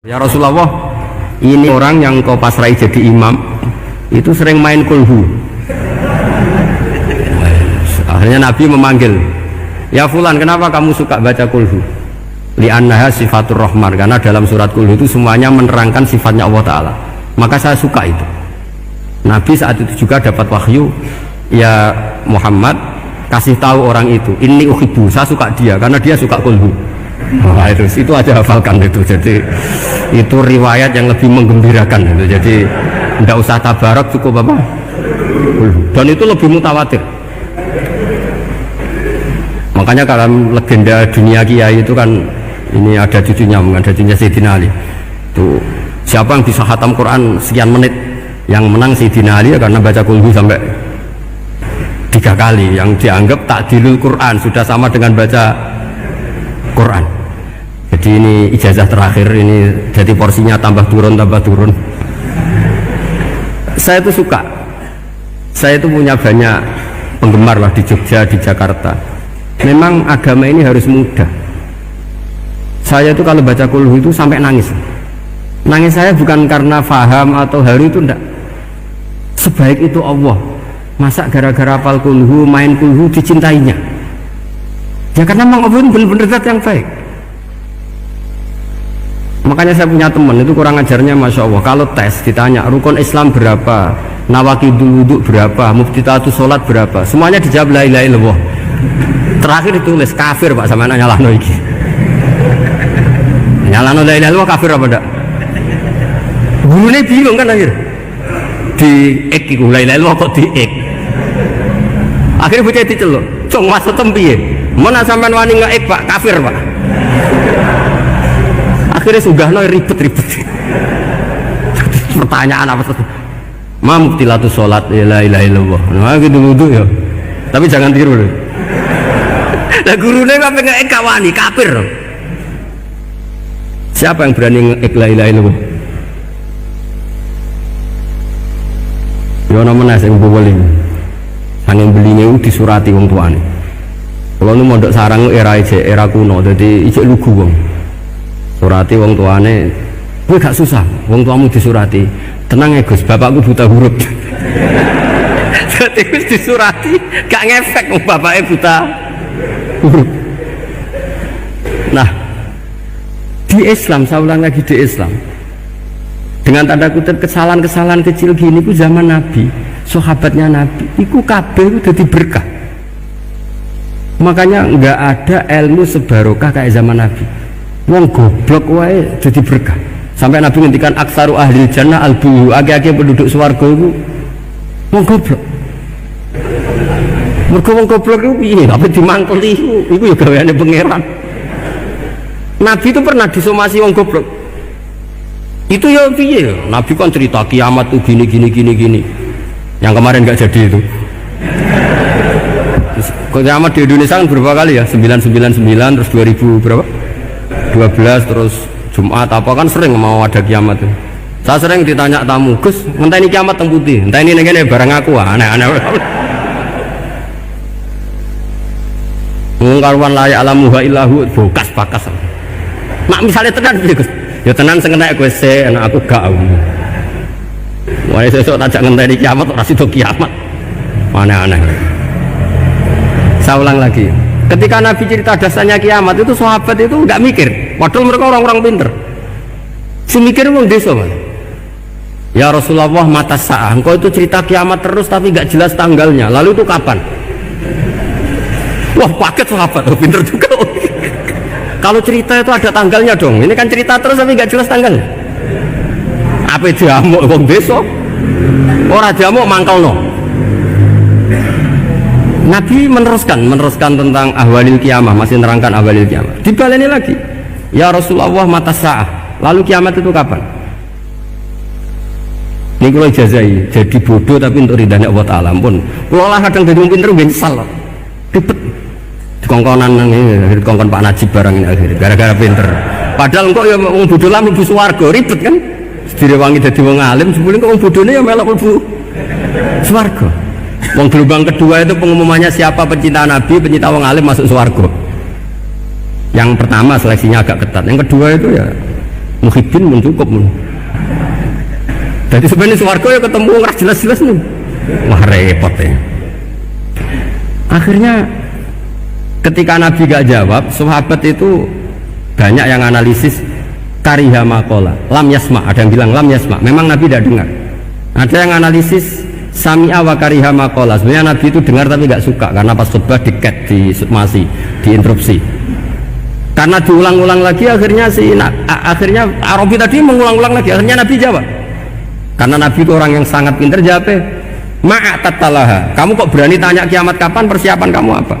Ya Rasulullah, ini orang yang kau pasrai jadi imam itu sering main kulhu. Akhirnya Nabi memanggil, ya Fulan, kenapa kamu suka baca kulhu? Li'annaha sifatur rahman, karena dalam surat kulhu itu semuanya menerangkan sifatnya Allah Ta'ala. Maka saya suka itu. Nabi saat itu juga dapat wahyu, ya Muhammad, kasih tahu orang itu, inni uhibbu, saya suka dia karena dia suka kulhu. Nah, itu aja hafalkan itu. Jadi itu riwayat yang lebih menggembirakan itu. Jadi tidak usah tabarak, cukup apa? Dan itu lebih mutawatir. Makanya kalau legenda dunia kiai itu kan ini ada cucunya Sayyidina Ali. Itu siapa yang bisa khatam Quran sekian menit, yang menang Sayyidina Ali ya, karena baca kulhu sampai 3 kali, yang dianggap takdilul Quran, sudah sama dengan baca Quran. Jadi ini ijazah terakhir, ini jadi porsinya tambah turun. Saya itu suka, saya itu punya banyak penggemar lah di Jogja, di Jakarta. Memang agama ini harus mudah. Saya itu kalau baca kulhu itu sampai nangis. Nangis saya bukan karena faham atau haru, itu enggak. Sebaik itu Allah, masa gara-gara hafal kulhu, main kulhu dicintainya? Ya karena memang Allah benar-benar zat yang baik. Makanya saya punya teman itu kurang ajarnya, masya Allah. Kalau tes ditanya rukun Islam berapa, nawakidul wudhu berapa, muftitatus sholat berapa, semuanya dijawab la ilaha illallah. Terakhir ditulis kafir pak, sama anak nyalano iki. Nyalano la ilaha illallah kafir apa enggak? Gurunya bingung kan akhir. Di ek iku la ilaha illallah kok di ek. Akhirnya bocah diceluk, "Cung maksudem piye? Mana sampean wani nge-ek pak, kafir pak." Akhirnya sugahno ribet-ribet. Pertanyaan apa tuh? Ma mubtilatus sholat la ilaha illallah. Nah gitu wudu ya. Tapi jangan tiru loh. Lah gurune kok pengen ek wani kafir. Siapa yang berani nge-ek la ilaha illallah? Yo ana meneh sing beli. Sanging beline disurati wong tuane. Kalau nu mondok sarang era kuno, jadi ijek lugu wong. Surati wong tuane, gue gak susah, wong tuamu disurati. Tenang ya Gus, bapakku buta huruf. Jadi Gus disurati, gak ngefek wong bapaknya buta huruf. Nah, di Islam, saya ulang lagi di Islam, dengan tanda kutip kesalahan-kesalahan kecil gini, ku zaman Nabi, sahabatnya Nabi, iku kabeh itu jadi berkah. Makanya nggak ada ilmu sebarokah kayak zaman Nabi. Wong goblok wae jadi berkah. Sampai Nabi ngendikan aksaru ahli jannah albu, ake-ake penduduk swarga itu wong goblok. Mergo wong goblok itu piye? Apa dimangkel iku ya gaweane pangeran. Nabi itu pernah disomasi wong goblok. Itu ya piye? Nabi kan cerita kiamat tuh gini. Yang kemarin nggak jadi itu. Kiamat di Indonesia kan berapa kali ya? 999 terus 2000 berapa? 12 terus Jumat apa kan sering mau ada kiamat tuh. Saya sering ditanya tamu, Gus, ngenteni kiamat teng putih, ngenteni ning kene barang aku aneh-aneh. Ngkaruan layak alamuha illahu bokas-bakas. Mak misalnya tenan piye Gus? Ya tenan sing enek kowe sik, enak aku gak. Wae sesuk tajak ngenteni kiamat ora sida kiamat. Aneh-aneh. Saya ulang lagi. Ketika Nabi cerita dasarnya kiamat itu sahabat itu nggak mikir, padahal mereka orang-orang pinter. Si mikir wong desa man. Ya Rasulullah mata sa'ah, engkau itu cerita kiamat terus tapi nggak jelas tanggalnya. Lalu itu kapan? Wah paket sahabat, pinter juga. Kalau cerita itu ada tanggalnya dong. Ini kan cerita terus tapi nggak jelas tanggalnya. Apa diamuk wong desa? Ora diamuk mangkelno. Nabi meneruskan tentang ahwalil kiamah, masih menerangkan ahwalil kiamah. Dibaleni lagi, ya Rasulullah mata sa'ah, lalu kiamat itu kapan? Ini kalau ijazai jadi bodoh tapi untuk ridhanya Allah Ta'ala pun kalau lah kadang jadi mungkin terus nyesal ribet dikongkon Pak Najib barang ini akhirnya gara-gara pinter, padahal engkau ya orang bodoh lah mlebu swarga ribet kan, direwangi jadi wong alim sebelum orang bodohnya ya melok mlebu swarga. Wong gelombang kedua itu pengumumannya siapa pencinta Nabi, pencinta wong alim masuk swarga. Yang pertama seleksinya agak ketat, yang kedua itu ya muhibbin mun cukup mun. Jadi sebenarnya swarga ya ketemu nggak jelas-jelas nih. Wah repot ya. Akhirnya ketika Nabi gak jawab, sahabat itu banyak yang analisis kariha maqala, lam yasma, ada yang bilang lam yasma, memang Nabi tidak dengar. Ada yang analisis sami'a wa kariha maqala, sebenarnya Nabi itu dengar tapi gak suka karena pas khutbah diket, masih diinterupsi. Karena diulang-ulang lagi akhirnya akhirnya Arabi tadi mengulang-ulang lagi, akhirnya Nabi jawab. Karena Nabi itu orang yang sangat pintar, jawabnya ma'atatalaha, kamu kok berani tanya kiamat kapan, persiapan kamu apa?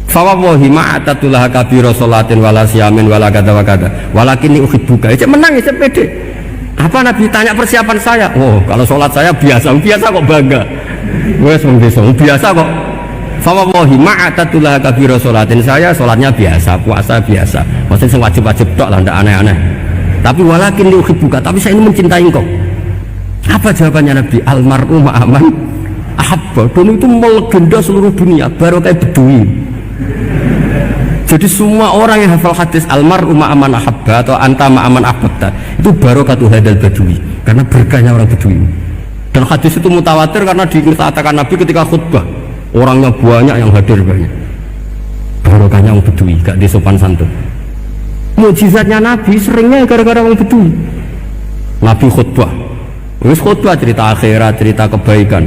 Fawawahi ma'atatulaha kabiro sholatin wala siyamin wala kata wa kata walakinni uhibbuka. Itu menang, itu pede. Apa Nabi tanya persiapan saya? Oh kalau sholat saya biasa kok bangga. Wes biasa kok. Fawawahi ma'atatulaha kabiro sholatin, saya sholatnya biasa, puasa biasa, maksudnya wajib-wajib tok lah, tidak aneh-aneh. Tapi walakinni uhibbuka, tapi saya ini mencintai engkau. Apa jawabannya Nabi? Almar'u ma'aman ahabba. Dan itu melegenda seluruh dunia, baru kayak bedui. Jadi semua orang yang hafal hadis almar'u ma'aman ahabba atau anta ma'aman ahabba itu barokatu hadal badui, karena berkahnya orang bedui. Dan hadis itu mutawatir karena dikatakan Nabi ketika khutbah, orangnya banyak yang hadir banyak. Barokahnya orang bedui, gak disopan santun. Mukjizatnya Nabi seringnya gara-gara orang bedui. Nabi khutbah, wis khutbah cerita akhirat, cerita kebaikan.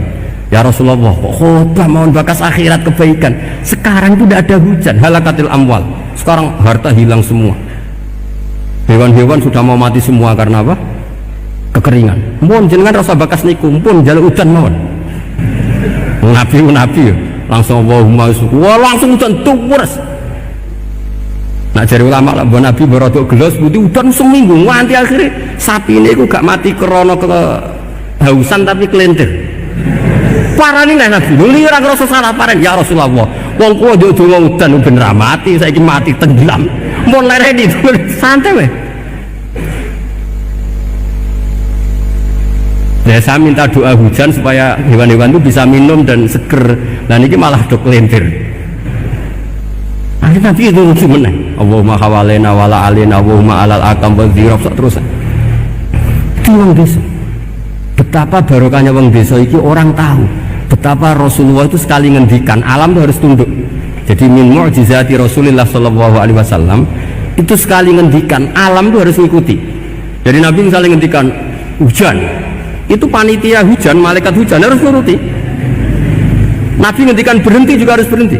Ya Rasulullah, kok khutbah mohon bakas akhirat kebaikan. Sekarang itu tidak ada hujan, halakatil amwal. Sekarang harta hilang semua. Hewan-hewan sudah mau mati semua karena apa? Kekeringan. Mohon jenengan rasa bakas niku, pun jaluk hujan mohon. Nabi langsung Allahumma wah langsung hujan tuwers. Nak jari ulama lah, Nabi berodok gelas putih hujan seminggu, nganti akhirnya sapi ini gak mati krono kehausan tapi kelentir. Parani lah Nabi, nuli orang rasa salah paren. Ya Rasulullah, wong kuwi yo donga udan ben ra mati, saiki mati tenggelam. Mun lereni santai weh. Ya saya minta doa hujan supaya hewan-hewan itu bisa minum dan seger. Nah ini malah dok kelentir. Akhirnya Nabi itu lucu meneh. Allahumma hawalena wala alina Allahumma alal akam wa dzirab terus. Itu wong desa. Betapa barokahnya wong desa iki orang tahu. Betapa Rasulullah itu sekali ngendikan alam itu harus tunduk. Jadi min mu'jizati Rasulullah sallallahu alaihi wasallam itu sekali ngendikan alam itu harus mengikuti. Jadi Nabi misalnya ngendikan hujan, itu panitia hujan, malaikat hujan harus nuruti. Nabi ngendikan berhenti juga harus berhenti.